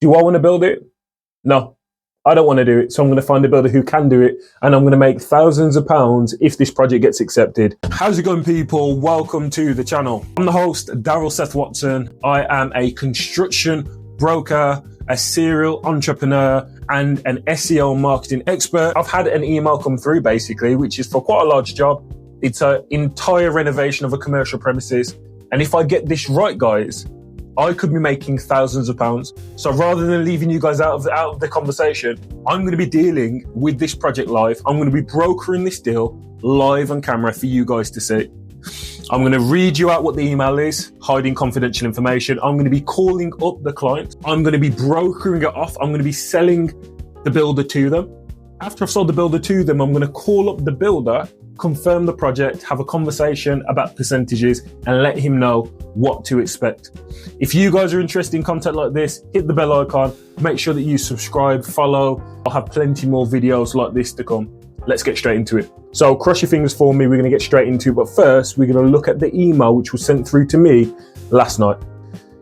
Do I want to build it? No, I don't want to do it. So I'm going to find a builder who can do it, and I'm going to make thousands of pounds if this project gets accepted. How's it going, people? Welcome to the channel. I'm the host, Daryl Seth Watson. I am a construction broker, a serial entrepreneur, and an SEO marketing expert. I've had an email come through basically, which is for quite a large job. It's an entire renovation of a commercial premises. And if I get this right, guys, I could be making thousands of pounds. So rather than leaving you guys out of the conversation, I'm going to be dealing with this project live. I'm going to be brokering this deal live on camera for you guys to see. I'm going to read you out what the email is, hiding confidential information. I'm going to be calling up the client. I'm going to be brokering it off. I'm going to be selling the builder to them. After I've sold the builder to them, I'm going to call up the builder, confirm the project, have a conversation about percentages, and let him know what to expect. If you guys are interested in content like this, hit the bell icon, make sure that you subscribe, follow. I'll have plenty more videos like this to come. Let's get straight into it. So cross your fingers for me, we're going to get straight into it, but first we're going to look at the email which was sent through to me last night.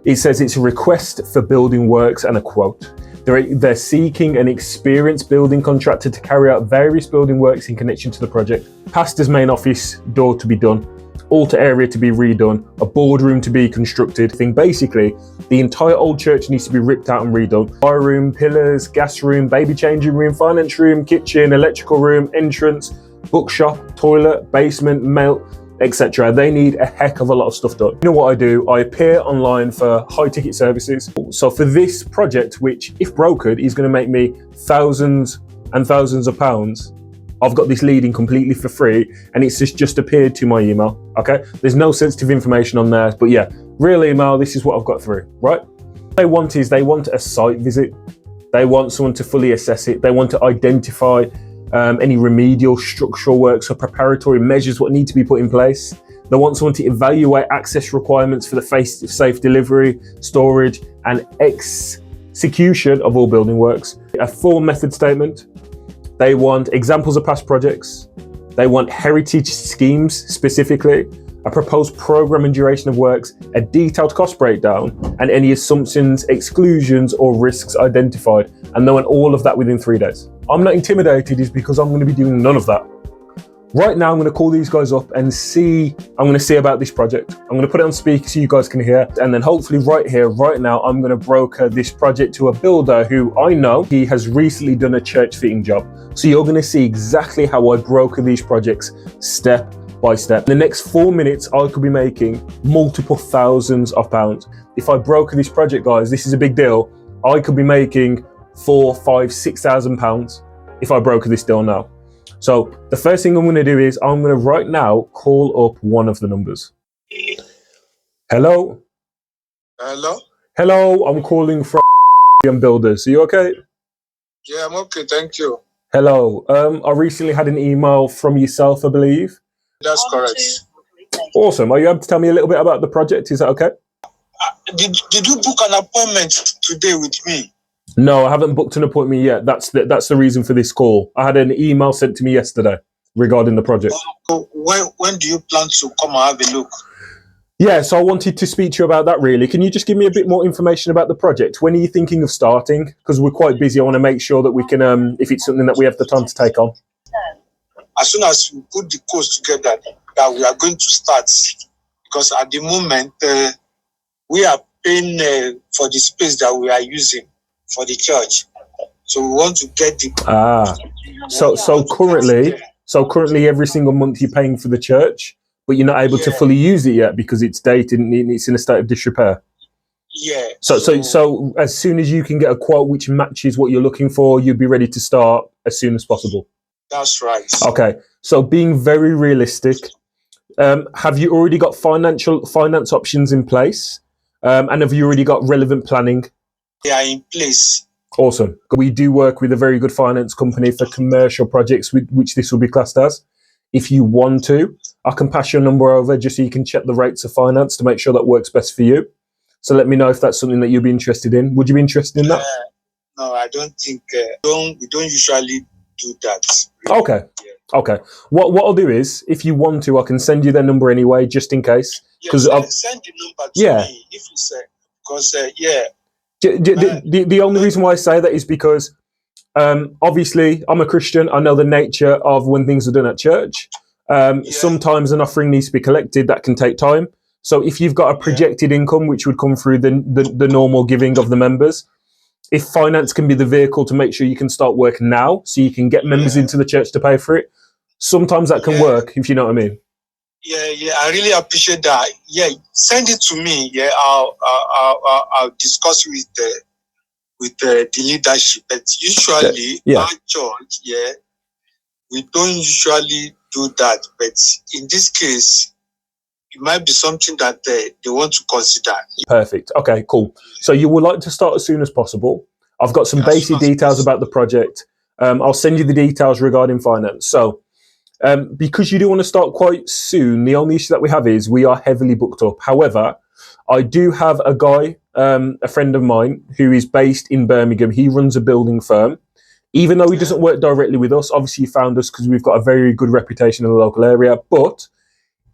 It says it's a request for building works and a quote. They're seeking an experienced building contractor to carry out various building works in connection to the project. Pastor's main office door to be done, altar area to be redone, a boardroom to be constructed. Basically, the entire old church needs to be ripped out and redone. Fire room, pillars, gas room, baby changing room, finance room, kitchen, electrical room, entrance, bookshop, toilet, basement, mail, etc. They need a heck of a lot of stuff done. You know what I do? I appear online for high ticket services. So for this project, which if brokered is going to make me thousands and thousands of pounds, I've got this lead in completely for free, and it's just appeared to my email. Okay, there's no sensitive information on there, but yeah, real email. This is what I've got through. Right? What they want a site visit. They want someone to fully assess it. They want to identify any remedial structural works or preparatory measures what need to be put in place. They want someone to evaluate access requirements for the safe delivery, storage, and execution of all building works. A full method statement. They want examples of past projects. They want heritage schemes specifically, a proposed program and duration of works, a detailed cost breakdown, and any assumptions, exclusions, or risks identified. And they want all of that within 3 days. I'm not intimidated is because I'm going to be doing none of that. Right now, I'm going to call these guys up and I'm going to see about this project. I'm going to put it on speaker so you guys can hear. And then hopefully right here, right now, I'm going to broker this project to a builder who I know he has recently done a church fitting job. So you're going to see exactly how I broker these projects step by step. In the next 4 minutes, I could be making multiple thousands of pounds. If I broker this project, guys, this is a big deal. I could be making 4, 5, 6,000 pounds if I broker this deal now. So the first thing I'm going to do is I'm going to right now call up one of the numbers. Hello. Hello. I'm calling from Builders. Are you okay? Yeah, I'm okay. Thank you. Hello. I recently had an email from yourself, I believe. That's correct. Awesome. Are you able to tell me a little bit about the project? Is that okay? Did you book an appointment today with me? No, I haven't booked an appointment yet. That's the reason for this call. I had an email sent to me yesterday regarding the project. When do you plan to come and have a look? Yeah, so I wanted to speak to you about that really. Can you just give me a bit more information about the project? When are you thinking of starting? Because we're quite busy. I want to make sure that we can, if it's something that we have the time to take on. As soon as we put the codes together, that we are going to start. Because at the moment, we are paying for the space that we are using for the church. So we want to get the... So currently every single month you're paying for the church, but you're not able to fully use it yet because it's dated and it's in a state of disrepair. Yeah. So as soon as you can get a quote which matches what you're looking for, you'd be ready to start as soon as possible. That's right. Okay. So being very realistic, have you already got finance options in place? And have you already got relevant planning? They are in place. Awesome. We do work with a very good finance company for commercial projects, which this will be classed as. If you want to, I can pass your number over just so you can check the rates of finance to make sure that works best for you. So let me know if that's something that you'd be interested in. Would you be interested in that? No, I don't think. We don't usually do that. Okay. Yeah. Okay. What I'll do is, if you want to, I can send you their number anyway, just in case. Yes, send the number to me if you say, because The only reason why I say that is because obviously I'm a Christian. I know the nature of when things are done at church. Sometimes an offering needs to be collected. That can take time. So if you've got a projected income, which would come through the normal giving of the members, if finance can be the vehicle to make sure you can start work now, so you can get members into the church to pay for it, sometimes that can work, if you know what I mean. Yeah, I really appreciate that. Yeah, send it to me. Yeah, I'll discuss with the leadership. But usually, our church, we don't usually do that. But in this case, it might be something that they want to consider. Perfect. Okay, cool. So you would like to start as soon as possible. I've got some basic details about the project. I'll send you the details regarding finance. So because you do want to start quite soon, the only issue that we have is we are heavily booked up. However, I do have a guy, a friend of mine, who is based in Birmingham. He runs a building firm. Even though he doesn't work directly with us, obviously he found us because we've got a very good reputation in the local area, but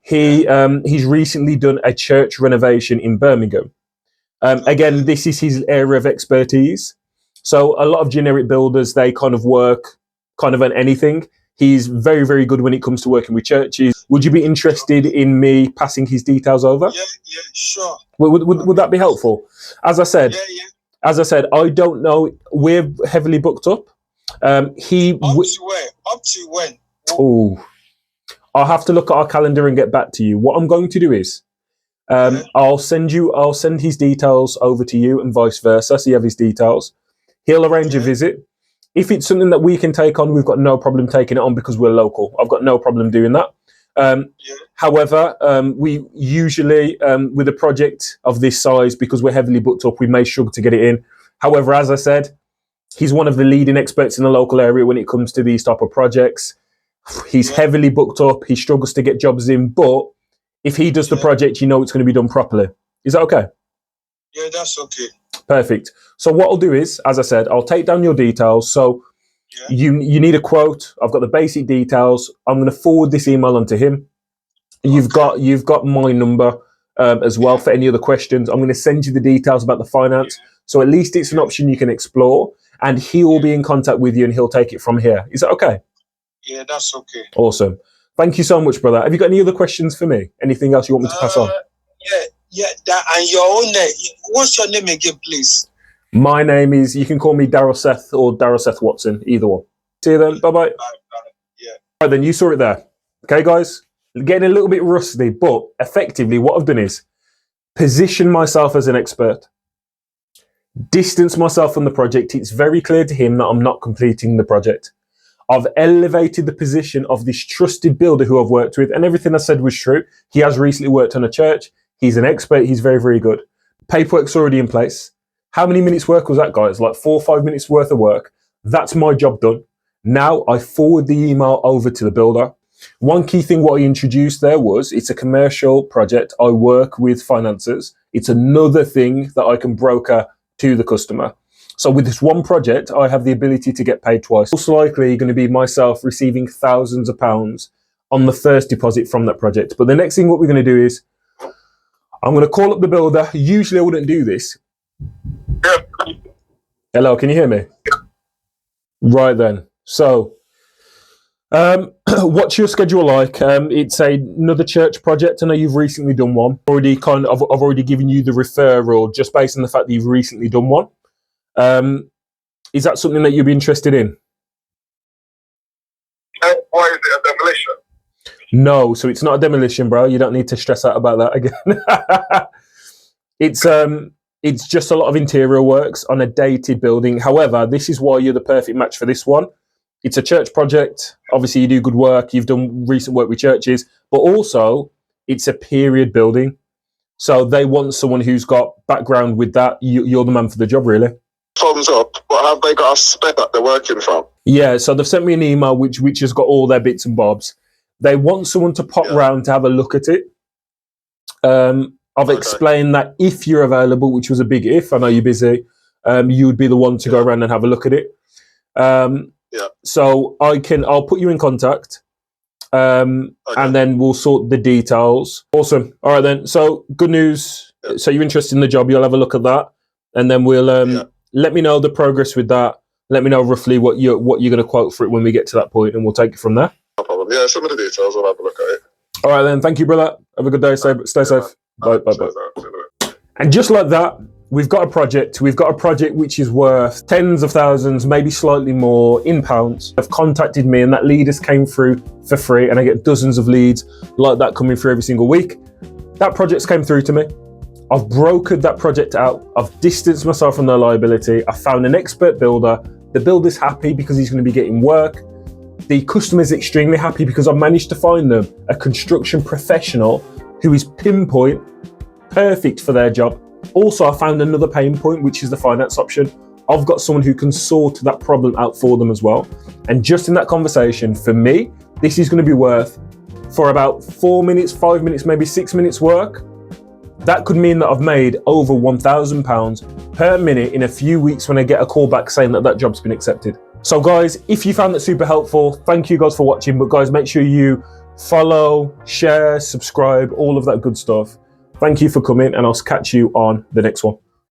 he's recently done a church renovation in Birmingham. Again, this is his area of expertise. So a lot of generic builders, they kind of work kind of on anything. He's very, very good when it comes to working with churches. Would you be interested in me passing his details over? Yeah, sure. Would that be helpful? As I said, I don't know. We're heavily booked up. Up to when? Oh, I'll have to look at our calendar and get back to you. What I'm going to do is, I'll send his details over to you and vice versa. So you have his details. He'll arrange a visit. If it's something that we can take on, we've got no problem taking it on because we're local. I've got no problem doing that. However, we usually, with a project of this size, because we're heavily booked up, we may struggle to get it in. However, as I said, he's one of the leading experts in the local area when it comes to these type of projects. He's heavily booked up. He struggles to get jobs in, but if he does the project, you know it's going to be done properly. Is that okay? Yeah, that's okay. Perfect. So what I'll do is, as I said, I'll take down your details. So you need a quote. I've got the basic details. I'm going to forward this email onto him. You've got my number as well for any other questions. I'm going to send you the details about the finance. So at least it's an option you can explore, and he will be in contact with you and he'll take it from here. Is that okay? Yeah, that's okay. Awesome. Thank you so much, brother. Have you got any other questions for me? Anything else you want me to pass on? And your own name. What's your name again, please? My name is, you can call me Daryl Seth or Daryl Seth Watson, either one. See you then. Bye-bye. Yeah. Right then, you saw it there. Okay, guys? Getting a little bit rusty, but effectively what I've done is position myself as an expert, distance myself from the project. It's very clear to him that I'm not completing the project. I've elevated the position of this trusted builder who I've worked with, and everything I said was true. He has recently worked on a church. He's an expert. He's very, very good. Paperwork's already in place. How many minutes work was that, guys? Like 4 or 5 minutes worth of work. That's my job done. Now I forward the email over to the builder. One key thing what I introduced there was it's a commercial project. I work with financiers. It's another thing that I can broker to the customer. So with this one project, I have the ability to get paid twice. Most likely going to be myself receiving thousands of pounds on the first deposit from that project. But the next thing what we're going to do is I'm going to call up the builder. Usually I wouldn't do this. Hello, can you hear me? Right then. So what's your schedule like? It's another church project. I know you've recently done one. I've already given you the referral just based on the fact that you've recently done one. Is that something that you'd be interested in? Why is it a demolition? No, so it's not a demolition, bro. You don't need to stress out about that again. It's just a lot of interior works on a dated building. However, this is why you're the perfect match for this one. It's a church project. Obviously, you do good work. You've done recent work with churches, but also it's a period building. So they want someone who's got background with that. You're the man for the job, really. Thumbs up. But have they got a spec that they're working from? Yeah, so they've sent me an email which has got all their bits and bobs. They want someone to pop round to have a look at it. I've explained that if you're available, which was a big if, I know you're busy, you would be the one to go around and have a look at it. So I'll put you in contact, and then we'll sort the details. Awesome. All right then. So good news. So you're interested in the job? You'll have a look at that. and then we'll let me know the progress with that. Let me know roughly what you're going to quote for it when we get to that point, and we'll take it from there. No problem. Yeah, some of the details, I'll have a look at it. All right then. Thank you, brother. Have a good day. Stay safe. Bye. And just like that, we've got a project. We've got a project which is worth tens of thousands, maybe slightly more in pounds. Have contacted me, and that lead has came through for free, and I get dozens of leads like that coming through every single week. That project's came through to me. I've brokered that project out. I've distanced myself from their liability. I found an expert builder. The builder's happy because he's going to be getting work. The customer's extremely happy because I've managed to find them a construction professional who is pinpoint perfect for their job. Also, I found another pain point, which is the finance option. I've got someone who can sort that problem out for them as well. And just in that conversation, for me, this is going to be worth for about 4 minutes, 5 minutes, maybe 6 minutes work. That could mean that I've made over £1,000 per minute in a few weeks when I get a call back saying that that job's been accepted. So guys, if you found that super helpful, thank you guys for watching. But guys, make sure you follow, share, subscribe, all of that good stuff. Thank you for coming, and I'll catch you on the next one.